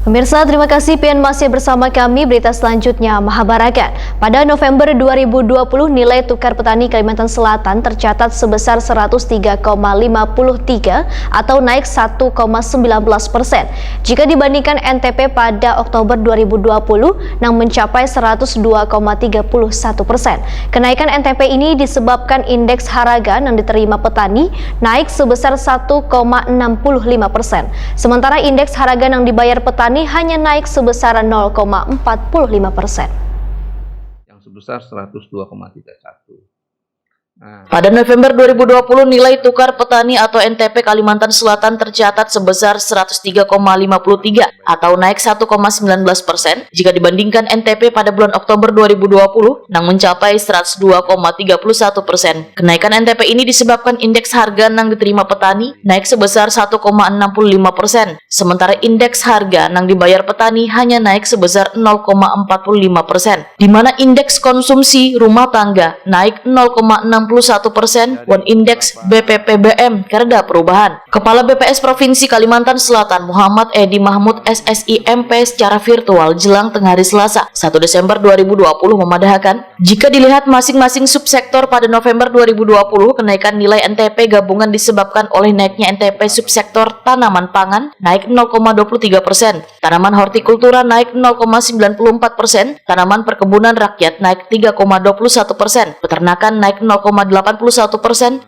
Pemirsa, terima kasih PN masih bersama kami. Berita selanjutnya, Mahabharata. Pada November 2020, nilai tukar petani Kalimantan Selatan tercatat sebesar 103,53 atau naik 1,19%. Jika dibandingkan NTP pada Oktober 2020 yang mencapai 102,31%. Kenaikan NTP ini disebabkan indeks harga yang diterima petani naik sebesar 1,65%. Sementara indeks harga yang dibayar petani hanya naik sebesar 0,45%. Yang sebesar 102,31. Pada November 2020, nilai tukar petani atau NTP Kalimantan Selatan tercatat sebesar 103,53 atau naik 1,19% jika dibandingkan NTP pada bulan Oktober 2020 yang mencapai 102,31%. Kenaikan NTP ini disebabkan indeks harga yang diterima petani naik sebesar 1,65%, sementara indeks harga yang dibayar petani hanya naik sebesar 0,45%, di mana indeks konsumsi rumah tangga naik 0,61%, dan indeks BPPBM kereda perubahan. Kepala BPS Provinsi Kalimantan Selatan Muhammad Edi Mahmud SSIMP secara virtual jelang tengah hari Selasa 1 Desember 2020 memadahkan, jika dilihat masing-masing subsektor pada November 2020, kenaikan nilai NTP gabungan disebabkan oleh naiknya NTP subsektor tanaman pangan naik 0,23%, tanaman hortikultura naik 0,94%, tanaman perkebunan rakyat naik 3,21%, peternakan naik 0,81%,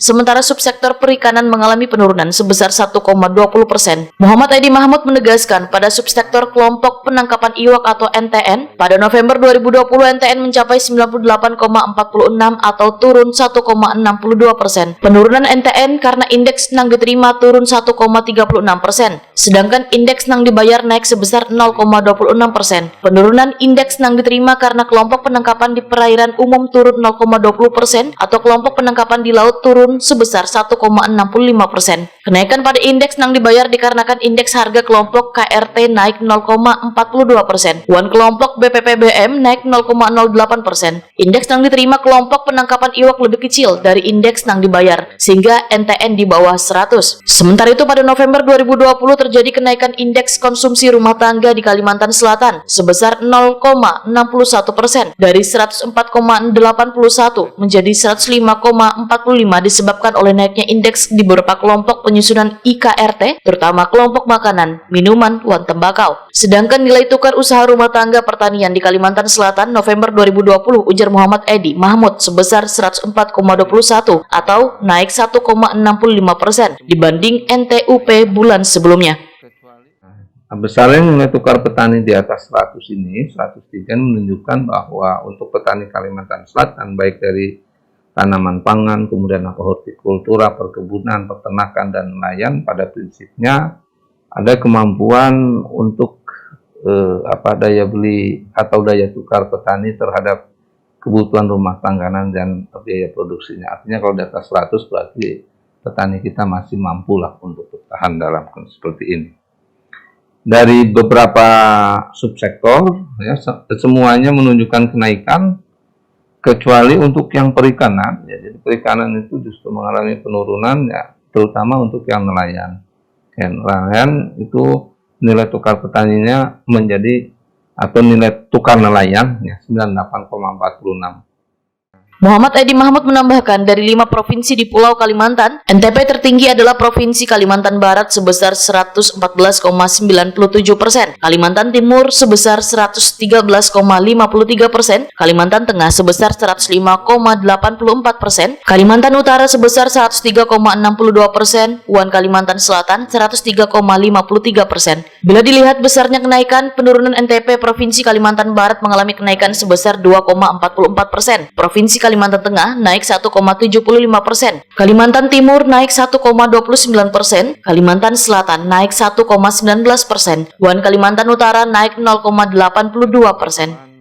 sementara subsektor perikanan mengalami penurunan sebesar 1,20%. Muhammad Edi Mahmud menegaskan pada subsektor kelompok penangkapan iwak atau NTN, pada November 2020 NTN mencapai 98,46 atau turun 1,62%. Penurunan NTN karena indeks nang diterima turun 1,36%, sedangkan indeks nang dibayar naik sebesar 0,26%. Penurunan indeks nang diterima karena kelompok penangkapan di perairan umum turun 0,20% atau kelompok penangkapan di laut turun sebesar 1,65%. Kenaikan pada indeks nang dibayar dikarenakan indeks harga kelompok KRT naik 0,42%, wan kelompok BPPBM naik 0,08%. Indeks nang diterima kelompok penangkapan iwak lebih kecil dari indeks nang dibayar, sehingga NTN di bawah 100. Sementara itu pada November 2020 terjadi kenaikan indeks konsumsi rumah tangga di Kalimantan Selatan sebesar 0,61% dari 104,81 menjadi 105,45 disebabkan oleh naiknya indeks di beberapa kelompok penyusunan IKRT, terutama kelompok makanan, minuman, dan tembakau. Sedangkan nilai tukar usaha rumah tangga pertanian di Kalimantan Selatan November 2020, ujar Muhammad Edi Mahmud, sebesar 104,21 atau naik 1,65% dibanding NTUP bulan sebelumnya. Besarnya nilai tukar petani di atas 100 ini, 103 menunjukkan bahwa untuk petani Kalimantan Selatan, baik dari tanaman pangan, kemudian hortikultura, perkebunan, peternakan, dan nelayan, pada prinsipnya ada kemampuan untuk daya beli atau daya tukar petani terhadap kebutuhan rumah tangga dan biaya produksinya. Artinya kalau di atas 100 berarti petani kita masih mampu lah untuk bertahan dalam kondisi seperti ini. Dari beberapa subsektor, ya, semuanya menunjukkan kenaikan, kecuali untuk yang perikanan. Ya, jadi perikanan itu justru mengalami penurunan, ya, terutama untuk yang nelayan. Ya, nelayan itu nilai tukar petaninya menjadi, atau nilai tukar nelayan, ya, 98,46. Muhammad Edi Mahmud menambahkan, dari 5 provinsi di Pulau Kalimantan, NTP tertinggi adalah Provinsi Kalimantan Barat sebesar 114,97%, Kalimantan Timur sebesar 113,53%, Kalimantan Tengah sebesar 105,84%, Kalimantan Utara sebesar 103,62%, wan Kalimantan Selatan 103,53%. Bila dilihat besarnya kenaikan, penurunan NTP Provinsi Kalimantan Barat mengalami kenaikan sebesar 2,44%, Provinsi Kalimantan Tengah naik 1,75%, Kalimantan Timur naik 1,29%, Kalimantan Selatan naik 1,19%, dan Kalimantan Utara naik 0,82%.